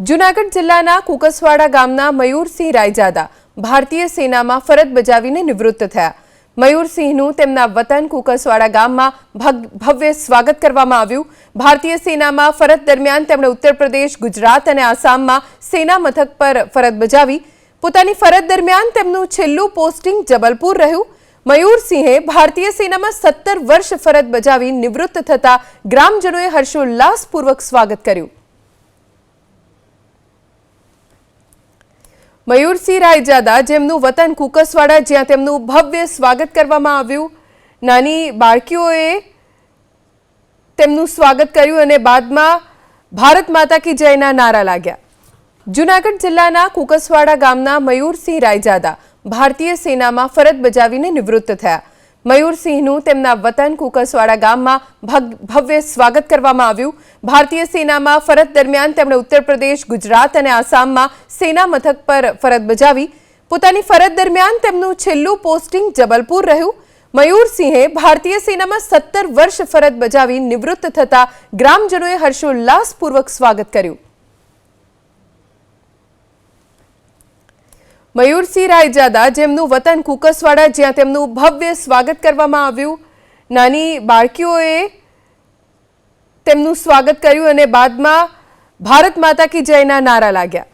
જૂનાગઢ જિલ્લાના કુકસવાડા ગામના મયુરસિંહ રાયજાદા ભારતીય સેનામાં ફરજ બજાવીને નિવૃત્ત થયા। મયુરસિંહનું તેમના વતન કુકસવાડા ગામમાં ભવ્ય સ્વાગત કરવામાં આવ્યું। ભારતીય સેનામાં ફરજ દરમિયાન તેમણે ઉત્તર પ્રદેશ, ગુજરાત અને આસામમાં સેના મથક પર ફરજ બજાવી। પોતાની ફરજ દરમિયાન તેમનું છેલ્લું પોસ્ટિંગ જબલપુર રહ્યું। મયુરસિંહે ભારતીય સેનામાં 17 વર્ષ ફરજ બજાવી નિવૃત્ત થતા ગ્રામજનોએ હર્ષોલ્લાસપૂર્વક સ્વાગત કર્યું। મયુરસિંહ રાયજાદા જેમનું વતન કુકસવાડા, જ્યાં તેમનું ભવ્ય સ્વાગત કરવામાં આવ્યું। નાની બાળકીઓએ તેમનું સ્વાગત કર્યું અને બાદમાં ભારત માતા કી જયના નારા લાગ્યા। જૂનાગઢ જિલ્લાના કુકસવાડા ગામના મયુરસિંહ રાયજાદા ભારતીય સેનામાં ફરજ બજાવીને નિવૃત્ત થયા। મયુરસિંહનું તેમના વતન કુકસવાડા ગામમાં ભવ્ય સ્વાગત કરવામાં આવ્યું। ભારતીય સેનામાં ફરજ દરમિયાન તેમણે ઉત્તર પ્રદેશ, ગુજરાત અને આસામમાં સેના મથક પર ફરજ બજાવી। પોતાની ફરજ દરમિયાન તેમનું છેલ્લું પોસ્ટિંગ જબલપુર રહ્યું। મયુરસિંહે ભારતીય સેનામાં 17 વર્ષ ફરજ બજાવી નિવૃત્ત થતા ગ્રામજનોએ હર્ષોલ્લાસપૂર્વક સ્વાગત કર્યું। મયુરસિંહ રાયજાદા જેમનું વતન કુકસવાડા, જ્યાં તેમનું ભવ્ય સ્વાગત કરવામાં આવ્યું। નાની બાળકીઓએ તેમનું સ્વાગત કર્યું અને બાદમાં ભારત માતા કી જયના નારા લાગ્યા।